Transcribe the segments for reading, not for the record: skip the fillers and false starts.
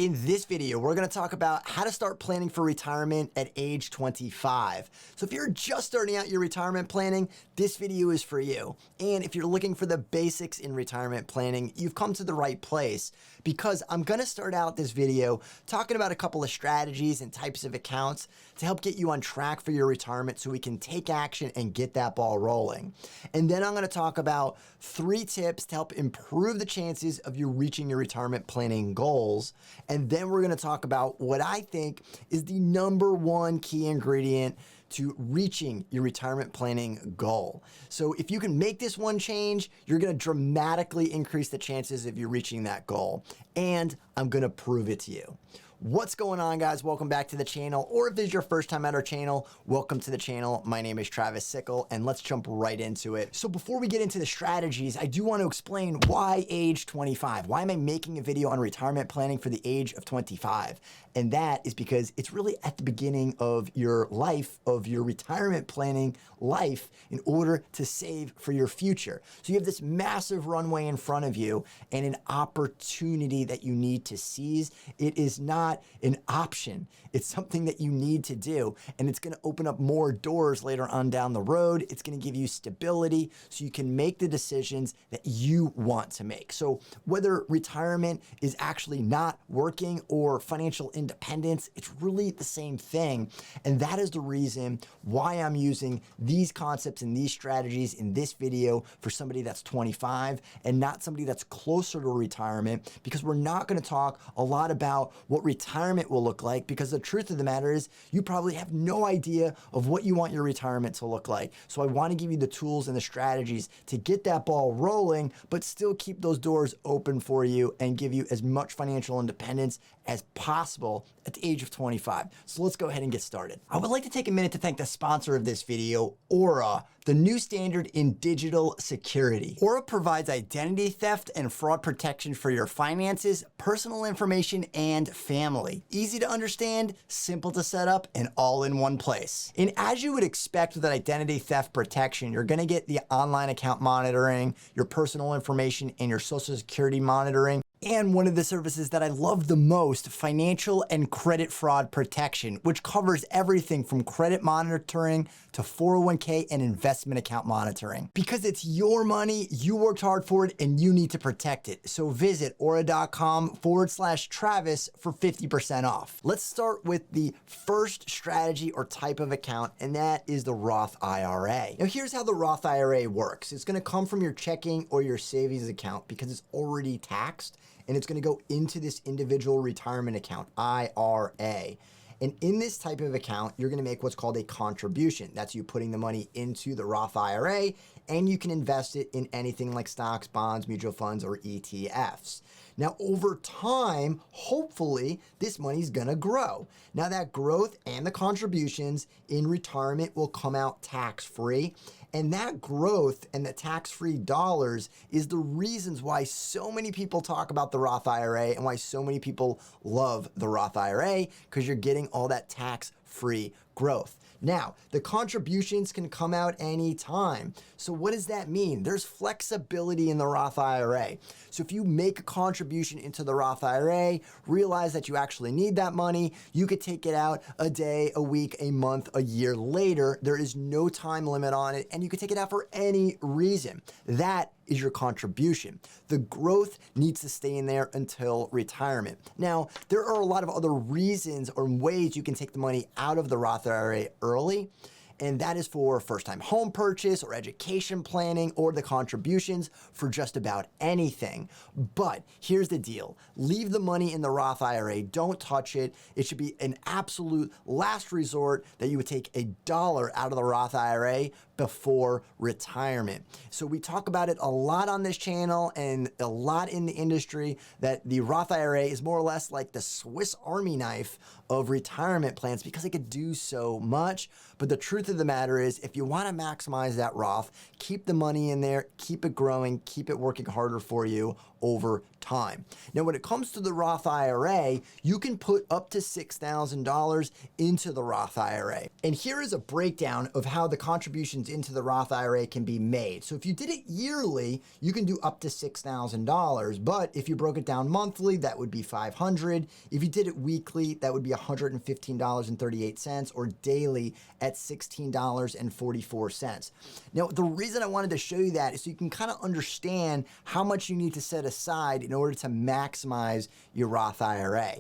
In this video, we're gonna talk about how to start planning for retirement at age 25. So if you're just starting out your retirement planning, this video is for you. And if you're looking for the basics in retirement planning, you've come to the right place, because I'm gonna start out this video talking about a couple of strategies and types of accounts to help get you on track for your retirement so we can take action and get that ball rolling. And then I'm gonna talk about 3 tips to help improve the chances of you reaching your retirement planning goals. And then we're gonna talk about what I think is the #1 key ingredient to reaching your retirement planning goal. So if you can make this one change, you're gonna dramatically increase the chances of you reaching that goal. And I'm gonna prove it to you. What's going on, guys? Welcome back to the channel. Or if this is your first time at our channel, welcome to the channel. My name is Travis Sickle, and let's jump right into it. So before we get into the strategies, I do want to explain why age 25. Why am I making a video on retirement planning for the age of 25? And that is because it's really at the beginning of your life, of your retirement planning life, in order to save for your future. So you have this massive runway in front of you and an opportunity that you need to seize. It is not an option. It's something that you need to do, and it's going to open up more doors later on down the road. It's going to give you stability so you can make the decisions that you want to make. So whether retirement is actually not working or financial independence, it's really the same thing. And that is the reason why I'm using these concepts and these strategies in this video for somebody that's 25 and not somebody that's closer to retirement, because we're not going to talk a lot about what retirement will look like, because the truth of the matter is you probably have no idea of what you want your retirement to look like. So I want to give you the tools and the strategies to get that ball rolling, but still keep those doors open for you and give you as much financial independence as possible at the age of 25. So let's go ahead and get started. I would like to take a minute to thank the sponsor of this video, Aura, the new standard in digital security. Aura provides identity theft and fraud protection for your finances, personal information, and family. Easy to understand, simple to set up, and all in one place. And as you would expect with identity theft protection, you're gonna get the online account monitoring, your personal information, and your social security monitoring. And one of the services that I love the most, financial and credit fraud protection, which covers everything from credit monitoring to 401k and investment account monitoring. Because it's your money, you worked hard for it, and you need to protect it. So visit aura.com/Travis for 50% off. Let's start with the first strategy or type of account, and that is the Roth IRA. Now here's how the Roth IRA works. It's gonna come from your checking or your savings account because it's already taxed, and it's gonna go into this individual retirement account, IRA. And in this type of account, you're gonna make what's called a contribution. That's you putting the money into the Roth IRA, and you can invest it in anything like stocks, bonds, mutual funds, or ETFs. Now, over time, hopefully, this money's gonna grow. Now, that growth and the contributions in retirement will come out tax-free. And that growth and the tax-free dollars is the reasons why so many people talk about the Roth IRA and why so many people love the Roth IRA, because you're getting all that tax-free growth. Now, the contributions can come out anytime. So what does that mean? There's flexibility in the Roth IRA. So if you make a contribution into the Roth IRA, realize that you actually need that money, you could take it out a day, a week, a month, a year later. There is no time limit on it, and you can take it out for any reason. That is your contribution. The growth needs to stay in there until retirement. Now, there are a lot of other reasons or ways you can take the money out of the Roth IRA early, and that is for first-time home purchase or education planning or the contributions for just about anything. But here's the deal. Leave the money in the Roth IRA. Don't touch it. It should be an absolute last resort that you would take $1 out of the Roth IRA before retirement. So we talk about it a lot on this channel and a lot in the industry, that the Roth IRA is more or less like the Swiss Army knife of retirement plans because it could do so much. But the truth of the matter is, if you want to maximize that Roth, keep the money in there, keep it growing, keep it working harder for you over time. Now, when it comes to the Roth IRA, you can put up to $6,000 into the Roth IRA. And here is a breakdown of how the contributions into the Roth IRA can be made. So if you did it yearly, you can do up to $6,000, but if you broke it down monthly, that would be $500. If you did it weekly, that would be $115.38, or daily at $16.44. Now, the reason I wanted to show you that is so you can kind of understand how much you need to set aside in order to maximize your Roth IRA.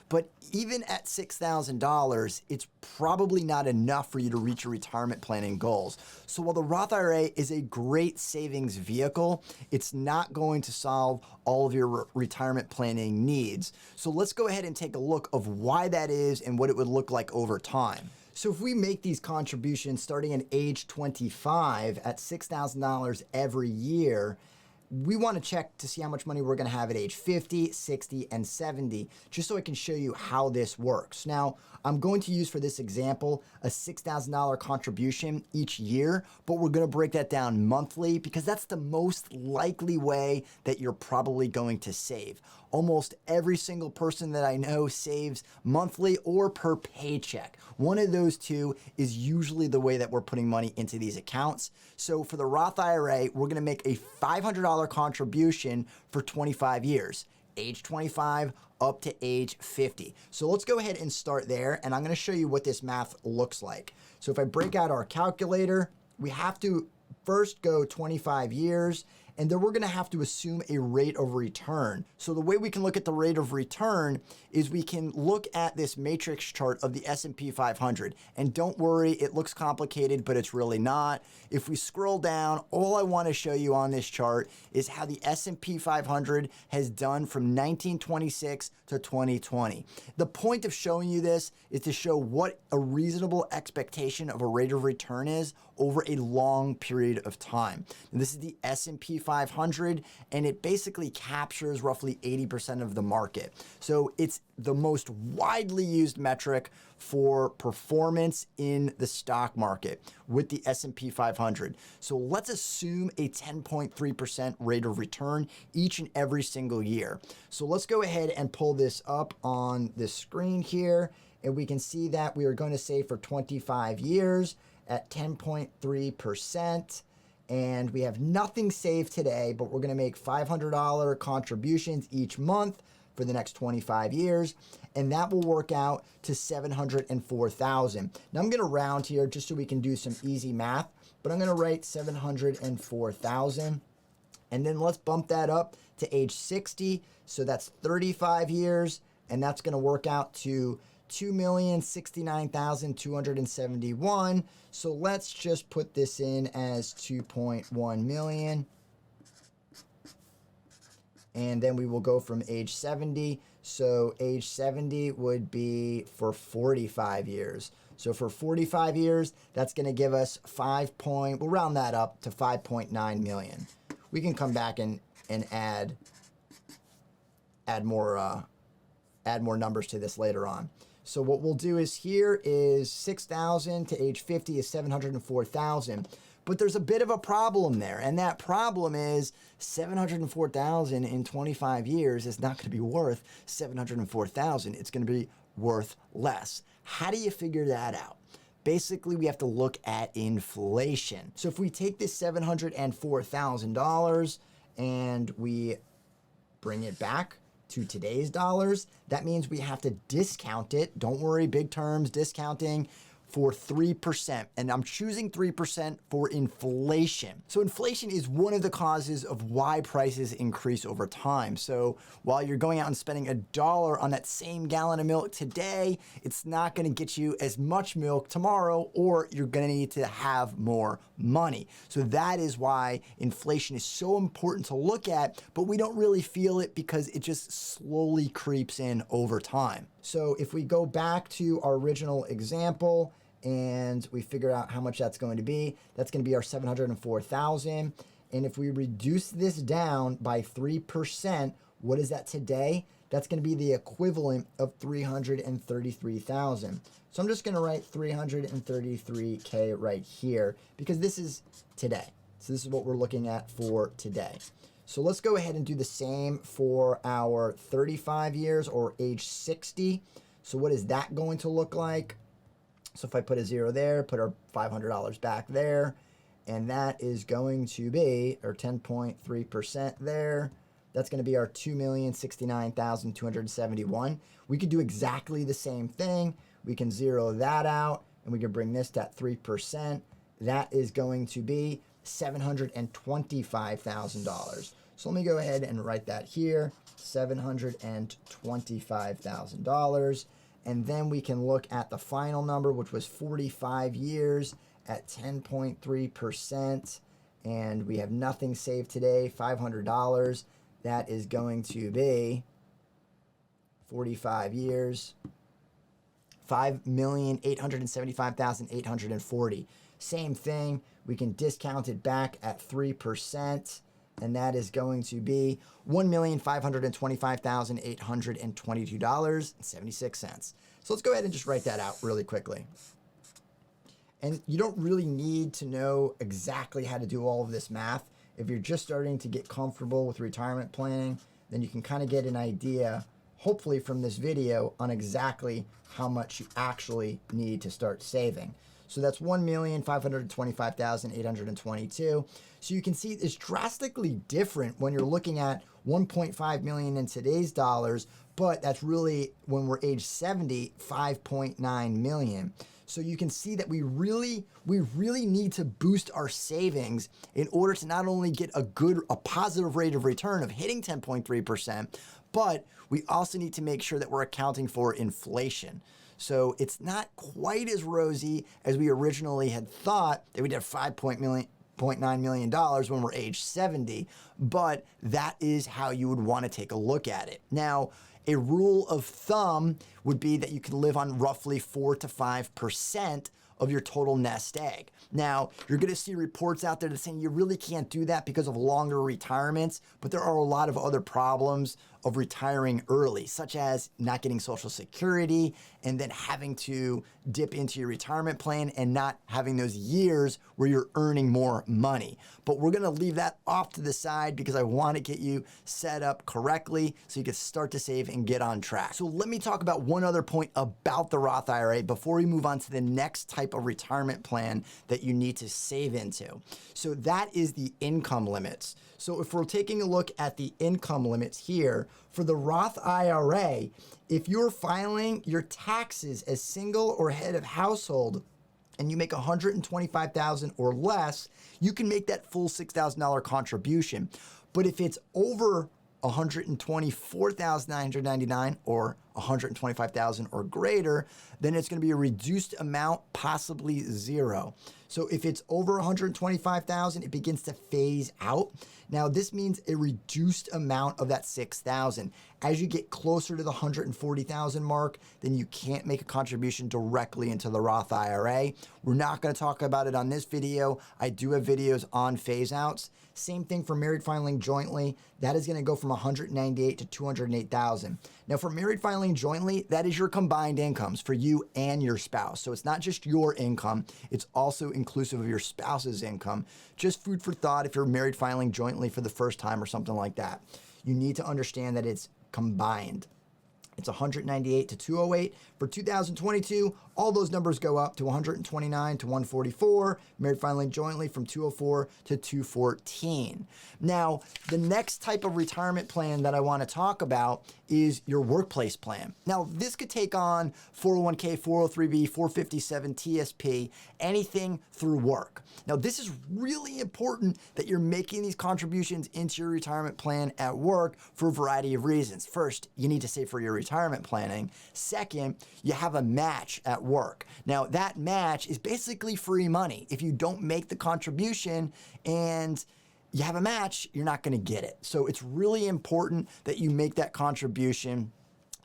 But even at $6,000, it's probably not enough for you to reach your retirement planning goals. So while the Roth IRA is a great savings vehicle, it's not going to solve all of your retirement planning needs. So let's go ahead and take a look of why that is and what it would look like over time. So if we make these contributions starting at age 25 at $6,000 every year, we want to check to see how much money we're going to have at age 50, 60, and 70, just so I can show you how this works. Now, I'm going to use for this example a $6,000 contribution each year, but we're going to break that down monthly because that's the most likely way that you're probably going to save. Almost every single person that I know saves monthly or per paycheck. One of those two is usually the way that we're putting money into these accounts. So for the Roth IRA, we're going to make a $500 contribution for 25 years, age 25 up to age 50. So let's go ahead and start there, and I'm going to show you what this math looks like. So if I break out our calculator, we have to first go 25 years, and then we're going to have to assume a rate of return. So the way we can look at the rate of return is we can look at this matrix chart of the S&P 500. And don't worry, it looks complicated, but it's really not. If we scroll down, all I want to show you on this chart is how the S&P 500 has done from 1926 to 2020. The point of showing you this is to show what a reasonable expectation of a rate of return is over a long period of time. And this is the S&P 500, and it basically captures roughly 80% of the market. So it's the most widely used metric for performance in the stock market with the S&P 500. So let's assume a 10.3% rate of return each and every single year. So let's go ahead and pull this up on the screen here, and we can see that we are going to save for 25 years at 10.3%. And we have nothing saved today, but we're going to make $500 contributions each month for the next 25 years, and that will work out to $704,000. Now I'm going to round here just so we can do some easy math, but I'm going to write $704,000, and then let's bump that up to age 60. So that's 35 years, and that's going to work out to $2,069,271. So let's just put this in as 2.1 million. And then we will go from age 70. So age 70 would be for 45 years. So for 45 years, that's going to give us we'll round that up to 5.9 million. We can come back and add more numbers to this later on. So what we'll do is here is 6,000 to age 50 is 704,000. But there's a bit of a problem there, and that problem is 704,000 in 25 years is not going to be worth 704,000. It's going to be worth less. How do you figure that out? Basically, we have to look at inflation. So if we take this $704,000 and we bring it back to today's dollars, that means we have to discount it. Don't worry, big terms, discounting for 3%. And I'm choosing 3% for inflation. So inflation is one of the causes of why prices increase over time. So while you're going out and spending $1 on that same gallon of milk today, it's not going to get you as much milk tomorrow, or you're going to need to have more money. So that is why inflation is so important to look at, but we don't really feel it because it just slowly creeps in over time. So if we go back to our original example and we figure out how much that's going to be our 704,000. And if we reduce this down by 3%, what is that today? That's going to be the equivalent of 333,000. So I'm just going to write 333K right here because this is today. So this is what we're looking at for today. So let's go ahead and do the same for our 35 years or age 60. So what is that going to look like? So if I put a 0 there, put our $500 back there, and that is going to be our 10.3% there. That's going to be our $2,069,271. We could do exactly the same thing. We can zero that out, and we can bring this to 3%. That is going to be $725,000. So let me go ahead and write that here, $725,000. And then we can look at the final number, which was 45 years at 10.3%. And we have nothing saved today, $500. That is going to be 45 years, $5,875,840. Same thing, we can discount it back at 3%, and that is going to be $1,525,822.76. So let's go ahead and just write that out really quickly. And you don't really need to know exactly how to do all of this math. If you're just starting to get comfortable with retirement planning, then you can kind of get an idea, hopefully from this video, on exactly how much you actually need to start saving. So that's $1,525,822. So you can see it's drastically different when you're looking at $1.5 million in today's dollars, but that's really, when we're age 70, $5.9 million. So you can see that we really need to boost our savings in order to not only get a positive rate of return of hitting 10.3%, but we also need to make sure that we're accounting for inflation. So it's not quite as rosy as we originally had thought, that we'd have $5.9 million when we're age 70, but that is how you would want to take a look at it. Now, a rule of thumb would be that you can live on roughly 4 to 5% of your total nest egg. Now, you're going to see reports out there that saying you really can't do that because of longer retirements, but there are a lot of other problems of retiring early, such as not getting Social Security and then having to dip into your retirement plan and not having those years where you're earning more money. But we're going to leave that off to the side because I want to get you set up correctly so you can start to save and get on track. So let me talk about one other point about the Roth IRA before we move on to the next type of retirement plan that you need to save into. So that is the income limits. So if we're taking a look at the income limits here, for the Roth IRA, if you're filing your taxes as single or head of household and you make $125,000 or less, you can make that full $6,000 contribution. But if it's over $124,999 or $125,000 or greater, then it's going to be a reduced amount, possibly zero. So if it's over $125,000, it begins to phase out. Now this means a reduced amount of that $6,000. As you get closer to the $140,000 mark, then you can't make a contribution directly into the Roth IRA. We're not going to talk about it on this video. I do have videos on phase outs. Same thing for married filing jointly. That is going to go from $198,000 to $208,000. Now for married filing jointly, that is your combined incomes for you and your spouse. So it's not just your income, it's also inclusive of your spouse's income. Just food for thought if you're married filing jointly for the first time or something like that. You need to understand that it's combined. It's $198,000 to $208,000. For 2022, all those numbers go up to $129,000 to $144,000. Married filing jointly from $204,000 to $214,000. Now, the next type of retirement plan that I want to talk about is your workplace plan. Now, this could take on 401k, 403b, 457, TSP, anything through work. Now, this is really important that you're making these contributions into your retirement plan at work for a variety of reasons. First, you need to save for your retirement planning. Second, you have a match at work. Now, that match is basically free money. If you don't make the contribution and you have a match, you're not going to get it. So it's really important that you make that contribution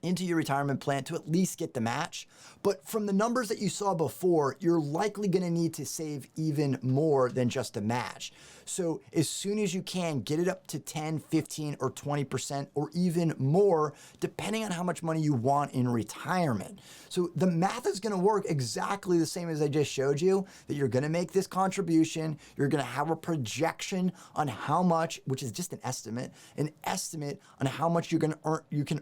into your retirement plan to at least get the match. But from the numbers that you saw before, you're likely gonna need to save even more than just a match. So as soon as you can, get it up to 10, 15, or 20%, or even more, depending on how much money you want in retirement. So the math is gonna work exactly the same as I just showed you, that you're gonna make this contribution, you're gonna have a projection on how much, which is just an estimate on how much you can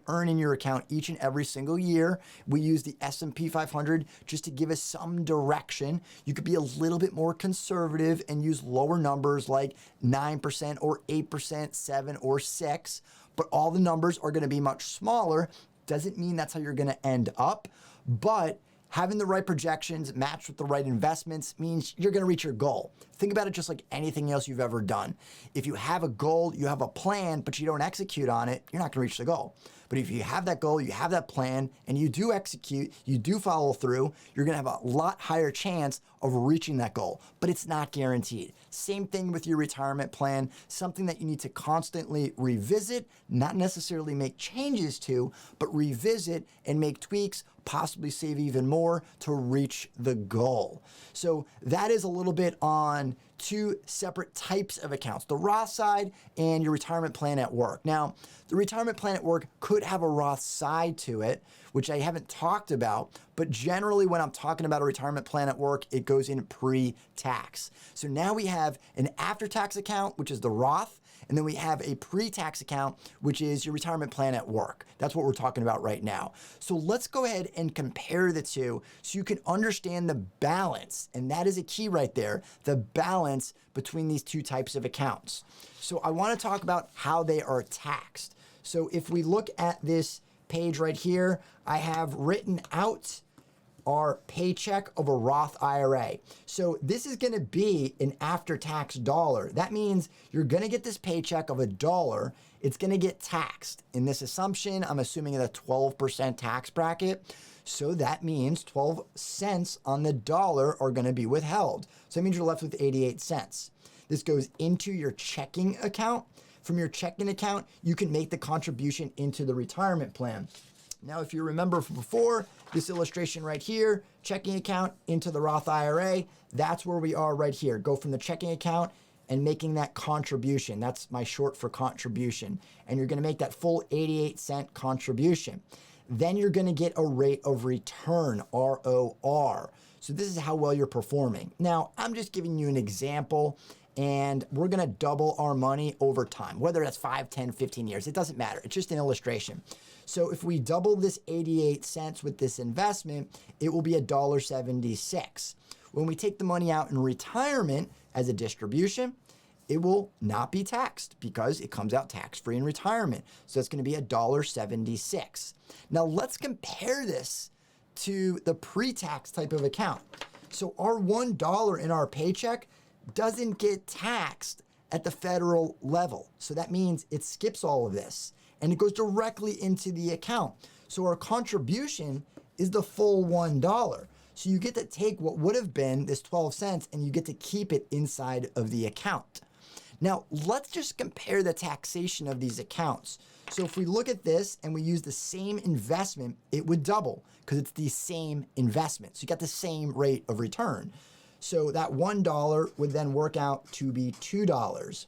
earn in your account each and every single year. We use the S&P 500 just to give us some direction. You could be a little bit more conservative and use lower numbers like 9% or 8%, 7 or 6, but all the numbers are going to be much smaller. Doesn't mean that's how you're going to end up, but having the right projections matched with the right investments means you're going to reach your goal. Think about it just like anything else you've ever done. If you have a goal, you have a plan, but you don't execute on it, you're not going to reach the goal. But if you have that goal, you have that plan, and you do execute, you do follow through, you're going to have a lot higher chance of reaching that goal, but it's not guaranteed. Same thing with your retirement plan, something that you need to constantly revisit, not necessarily make changes to, but revisit and make tweaks, possibly save even more to reach the goal. So that is a little bit on two separate types of accounts, the Roth side and your retirement plan at work. Now, the retirement plan at work could have a Roth side to it, which I haven't talked about, but generally when I'm talking about a retirement plan at work, it goes in pre-tax. So now we have an after-tax account, which is the Roth, and then we have a pre-tax account, which is your retirement plan at work. That's what we're talking about right now. So let's go ahead and compare the two so you can understand the balance. And that is a key right there, the balance between these two types of accounts. So I want to talk about how they are taxed. So if we look at this page right here, I have written out our paycheck of a Roth IRA. So this is going to be an after-tax dollar. That means you're going to get this paycheck of $1. It's going to get taxed. In this assumption, I'm assuming a 12% tax bracket. So that means 12 cents on the dollar are going to be withheld. So that means you're left with 88 cents. This goes into your checking account. From your checking account, you can make the contribution into the retirement plan. Now, if you remember from before, this illustration right here, checking account into the Roth IRA, that's where we are right here. Go from the checking account and making that contribution. That's my short for contribution. And you're gonna make that full 88-cent contribution. Then you're gonna get a rate of return, ROR. So this is how well you're performing. Now, I'm just giving you an example, and we're gonna double our money over time, whether that's 5, 10, 15 years, it doesn't matter. It's just an illustration. So if we double this 88 cents with this investment, it will be $1.76. When we take the money out in retirement as a distribution, it will not be taxed because it comes out tax-free in retirement. So it's gonna be $1.76. Now let's compare this to the pre-tax type of account. So our $1 in our paycheck doesn't get taxed at the federal level. So that means it skips all of this and it goes directly into the account. So our contribution is the full $1. So you get to take what would have been this 12 cents and you get to keep it inside of the account. Now, let's just compare the taxation of these accounts. So if we look at this and we use the same investment, it would double because it's the same investment. So you got the same rate of return. So that $1 would then work out to be $2.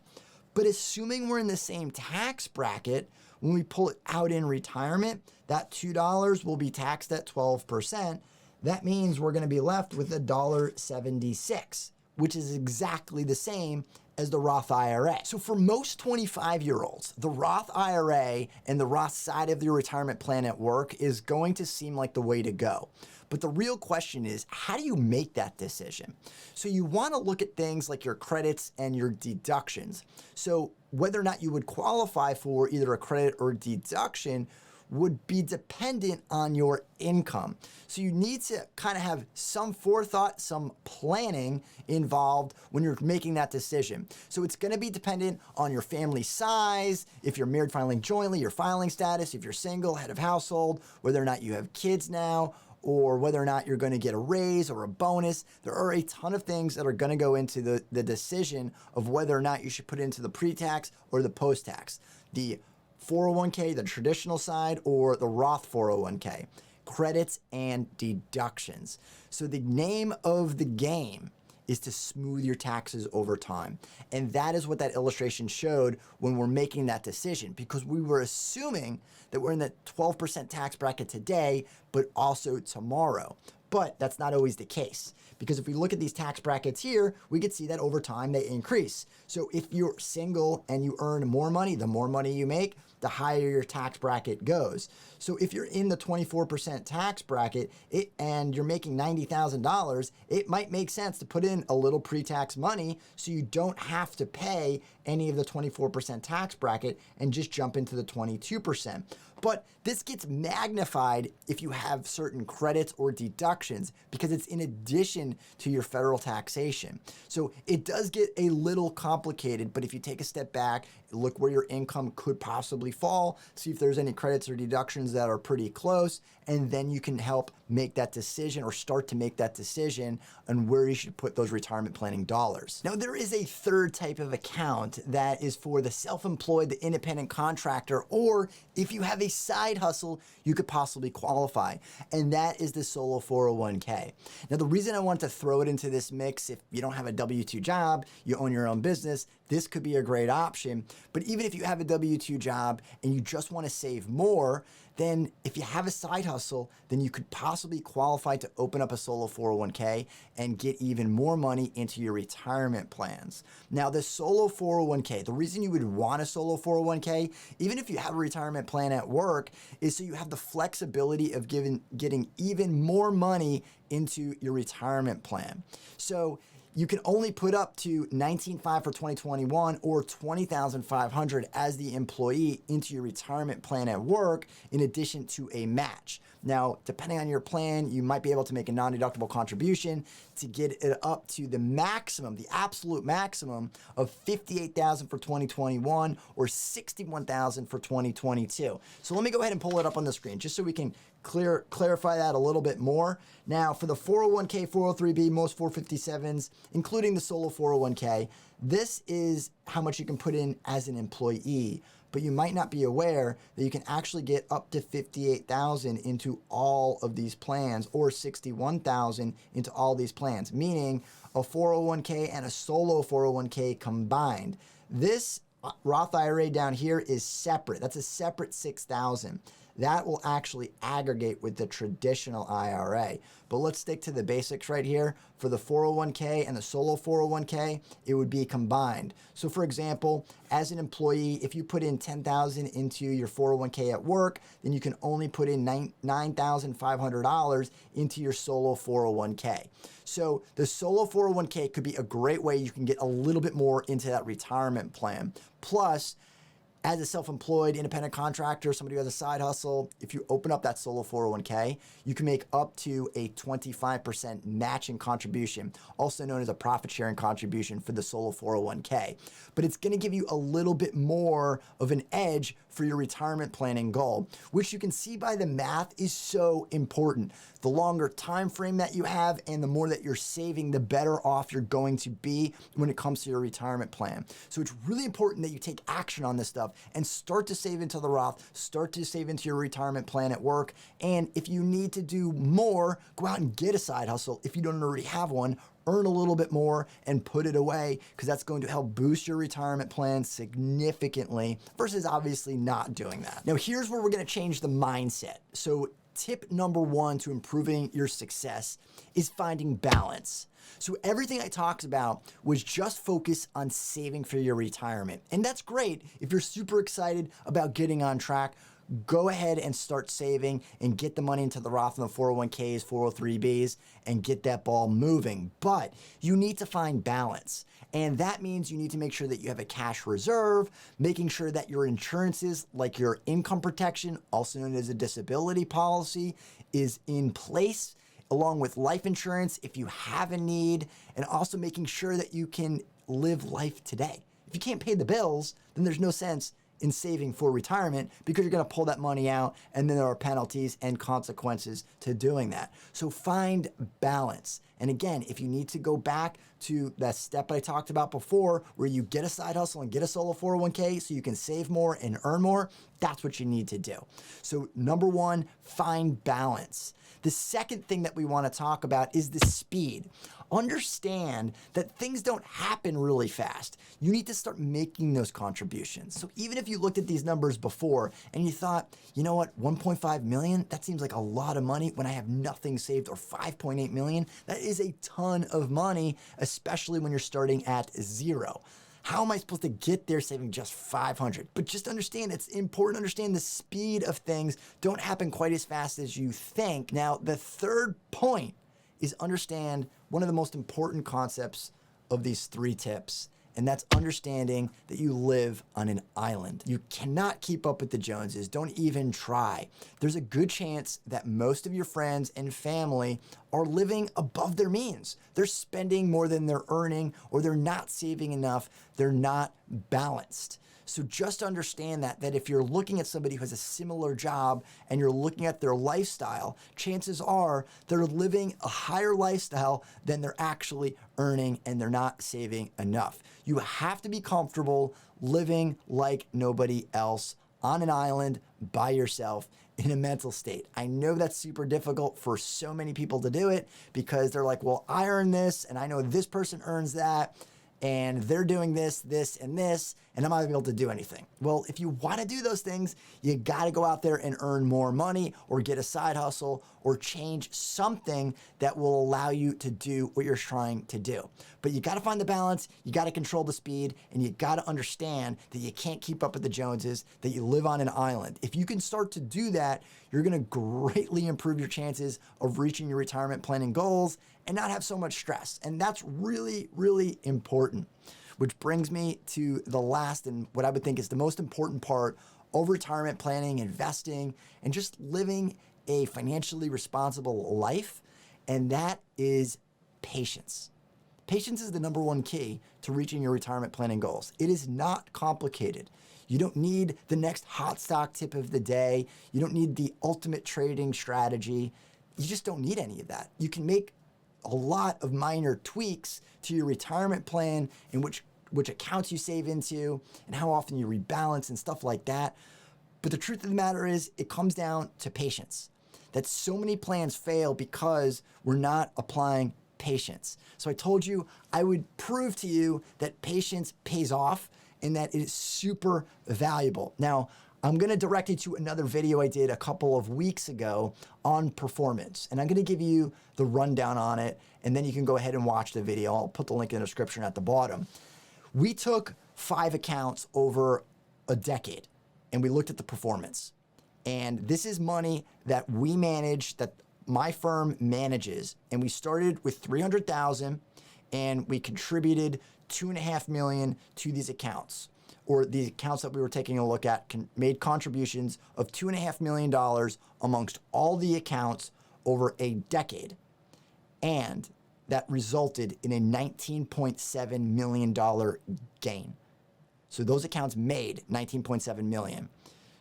But assuming we're in the same tax bracket, when we pull it out in retirement, that $2 will be taxed at 12%. That means we're gonna be left with $1.76, which is exactly the same as the Roth IRA. So for most 25-year-olds, the Roth IRA and the Roth side of your retirement plan at work is going to seem like the way to go. But the real question is, how do you make that decision? So you want to look at things like your credits and your deductions. So whether or not you would qualify for either a credit or deduction would be dependent on your income. So you need to kind of have some forethought, some planning involved when you're making that decision. So it's going to be dependent on your family size, if you're married filing jointly, your filing status, if you're single, head of household, whether or not you have kids now, or whether or not you're going to get a raise or a bonus. There are a ton of things that are going to go into the decision of whether or not you should put it into the pre-tax or the post-tax. The 401k, the traditional side, or the Roth 401k. Credits and deductions. So the name of the game is to smooth your taxes over time. And that is what that illustration showed when we're making that decision, because we were assuming that we're in the 12% tax bracket today, but also tomorrow. But that's not always the case, because if we look at these tax brackets here, we could see that over time they increase. So if you're single and you earn more money, the more money you make, the higher your tax bracket goes. So if you're in the 24% tax bracket and you're making $90,000, it might make sense to put in a little pre-tax money so you don't have to pay any of the 24% tax bracket and just jump into the 22%. But this gets magnified if you have certain credits or deductions, because it's in addition to your federal taxation. So it does get a little complicated, but if you take a step back, look where your income could possibly fall, see if there's any credits or deductions that are pretty close, and then you can help make that decision or start to make that decision on where you should put those retirement planning dollars. Now, there is a third type of account that is for the self-employed, the independent contractor, or if you have a side hustle, you could possibly qualify, and that is the solo 401k. Now, the reason I wanted to throw it into this mix, if you don't have a W-2 job, you own your own business, this could be a great option. But even if you have a W-2 job and you just want to save more, then if you have a side hustle, then you could possibly qualify to open up a solo 401k and get even more money into your retirement plans. Now, the solo 401k, the reason you would want a solo 401k, even if you have a retirement plan at work, is so you have the flexibility of getting even more money into your retirement plan. So you can only put up to $19,500 for 2021 or $20,500 as the employee into your retirement plan at work, in addition to a match. Now, depending on your plan, you might be able to make a non-deductible contribution to get it up to the maximum, the absolute maximum of $58,000 for 2021 or $61,000 for 2022. So let me go ahead and pull it up on the screen just so we can clarify that a little bit more. Now, for the 401k, 403b, most 457s, including the solo 401k, this is how much you can put in as an employee. But you might not be aware that you can actually get up to $58,000 into all of these plans, or $61,000 into all these plans, meaning a 401k and a solo 401k combined. This Roth IRA down here is separate. That's a separate $6,000. That will actually aggregate with the traditional IRA. But let's stick to the basics right here. For the 401k and the solo 401k, it would be combined. So for example, as an employee, if you put in $10,000 into your 401k at work, then you can only put in $9,500 into your solo 401k. So the solo 401k could be a great way you can get a little bit more into that retirement plan. Plus, as a self-employed independent contractor, somebody who has a side hustle, if you open up that solo 401k, you can make up to a 25% matching contribution, also known as a profit sharing contribution for the solo 401k. But it's going to give you a little bit more of an edge for your retirement planning goal, which you can see by the math is so important. The longer time frame that you have and the more that you're saving, the better off you're going to be when it comes to your retirement plan. So it's really important that you take action on this stuff and start to save into the Roth, start to save into your retirement plan at work. And if you need to do more, go out and get a side hustle. If you don't already have one, earn a little bit more and put it away, because that's going to help boost your retirement plan significantly versus obviously not doing that. Now, here's where we're going to change the mindset. So tip number one to improving your success is finding balance. So everything I talked about was just focus on saving for your retirement. And that's great. If you're super excited about getting on track, go ahead and start saving and get the money into the Roth and the 401ks, 403bs, and get that ball moving. But you need to find balance. And that means you need to make sure that you have a cash reserve, making sure that your insurances, like your income protection, also known as a disability policy, is in place, along with life insurance if you have a need, and also making sure that you can live life today. If you can't pay the bills, then there's no sense in saving for retirement because you're going to pull that money out and then there are penalties and consequences to doing that. So find balance. And again, if you need to go back to that step I talked about before where you get a side hustle and get a solo 401k so you can save more and earn more, that's what you need to do. So number one, find balance. The second thing that we want to talk about is the speed. Understand that things don't happen really fast. You need to start making those contributions. So even if you looked at these numbers before and you thought, you know what, 1.5 million, that seems like a lot of money when I have nothing saved, or 5.8 million, that is a ton of money, especially when you're starting at zero. How am I supposed to get there saving just 500? But just understand, it's important to understand the speed of things don't happen quite as fast as you think. Now, the third point is understand one of the most important concepts of these 3 tips, and that's understanding that you live on an island. You cannot keep up with the Joneses. Don't even try. There's a good chance that most of your friends and family are living above their means. They're spending more than they're earning, or they're not saving enough. They're not balanced. So just understand that if you're looking at somebody who has a similar job and you're looking at their lifestyle, chances are they're living a higher lifestyle than they're actually earning, and they're not saving enough. You have to be comfortable living like nobody else on an island by yourself in a mental state. I know that's super difficult for so many people to do it because they're like, well, I earn this and I know this person earns that, and they're doing this, this, and this, and I'm not gonna be able to do anything. Well, if you wanna do those things, you gotta go out there and earn more money, or get a side hustle, or change something that will allow you to do what you're trying to do. But you gotta find the balance, you gotta control the speed, and you gotta understand that you can't keep up with the Joneses, that you live on an island. If you can start to do that, you're gonna greatly improve your chances of reaching your retirement planning goals and not have so much stress. And that's really, really important. Which brings me to the last and what I would think is the most important part of retirement planning, investing, and just living a financially responsible life, and that is patience. Patience is the number one key to reaching your retirement planning goals. It is not complicated. You don't need the next hot stock tip of the day. You don't need the ultimate trading strategy. You just don't need any of that. You can make a lot of minor tweaks to your retirement plan and which accounts you save into and how often you rebalance and stuff like that. But the truth of the matter is, it comes down to patience. That so many plans fail because we're not applying patience. So I told you I would prove to you that patience pays off and that it is super valuable. Now, I'm gonna direct you to another video I did a couple of weeks ago on performance. And I'm gonna give you the rundown on it, and then you can go ahead and watch the video. I'll put the link in the description at the bottom. We took 5 accounts over a decade, and we looked at the performance. And this is money that we manage, that my firm manages. And we started with $300,000, and we contributed $2.5 million to these accounts. Or the accounts that we were taking a look at made contributions of $2.5 million amongst all the accounts over a decade. And that resulted in a $19.7 million gain. So those accounts made $19.7 million.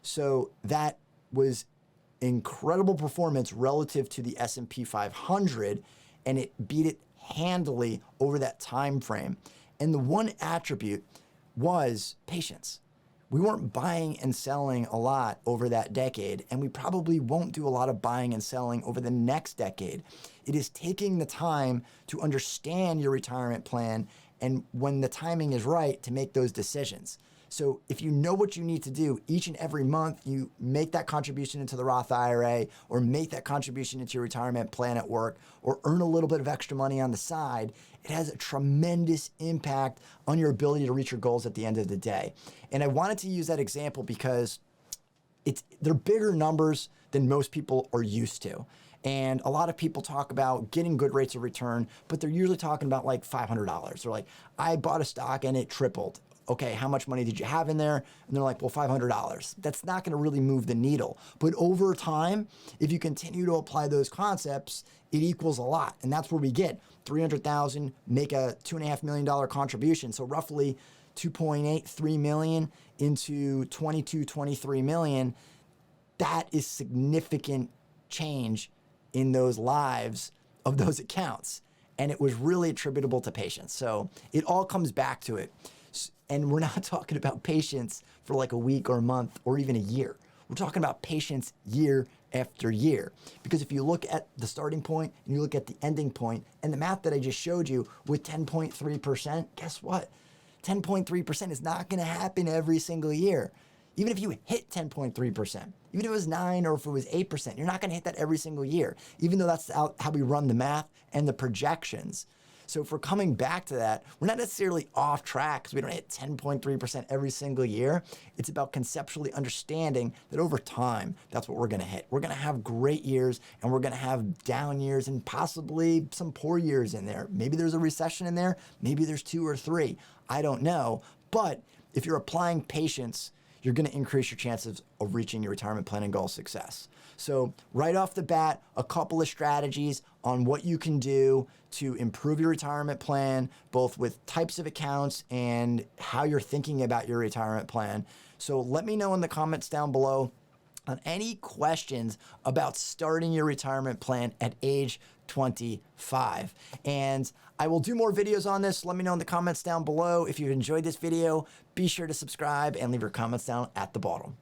So that was incredible performance relative to the S&P 500, and it beat it handily over that time frame. And the one attribute was patience. We weren't buying and selling a lot over that decade, and we probably won't do a lot of buying and selling over the next decade. It is taking the time to understand your retirement plan, and when the timing is right, to make those decisions. So if you know what you need to do, each and every month you make that contribution into the Roth IRA, or make that contribution into your retirement plan at work, or earn a little bit of extra money on the side, it has a tremendous impact on your ability to reach your goals at the end of the day. And I wanted to use that example because they're bigger numbers than most people are used to. And a lot of people talk about getting good rates of return, but they're usually talking about like $500. They're like, I bought a stock and it tripled. Okay, how much money did you have in there? And they're like, well, $500. That's not gonna really move the needle. But over time, if you continue to apply those concepts, it equals a lot. And that's where we get $300,000, make a $2.5 million contribution. So roughly 2.8, 3 million into 22, 23 million, that is significant change in those lives of those accounts. And it was really attributable to patience. So it all comes back to it. And we're not talking about patience for like a week or a month or even a year. We're talking about patience year after year. Because if you look at the starting point and you look at the ending point and the math that I just showed you with 10.3%, guess what? 10.3% is not going to happen every single year. Even if you hit 10.3%, even if it was 9 or if it was 8%, you're not going to hit that every single year, even though that's how we run the math and the projections. So if we're coming back to that, we're not necessarily off track because we don't hit 10.3% every single year. It's about conceptually understanding that over time, that's what we're going to hit. We're going to have great years and we're going to have down years and possibly some poor years in there. Maybe there's a recession in there. Maybe there's 2 or 3. I don't know. But if you're applying patience, you're going to increase your chances of reaching your retirement planning goal success. So right off the bat, a couple of strategies on what you can do to improve your retirement plan, both with types of accounts and how you're thinking about your retirement plan. So let me know in the comments down below on any questions about starting your retirement plan at age 25. And I will do more videos on this. Let me know in the comments down below. If you've enjoyed this video, be sure to subscribe and leave your comments down at the bottom.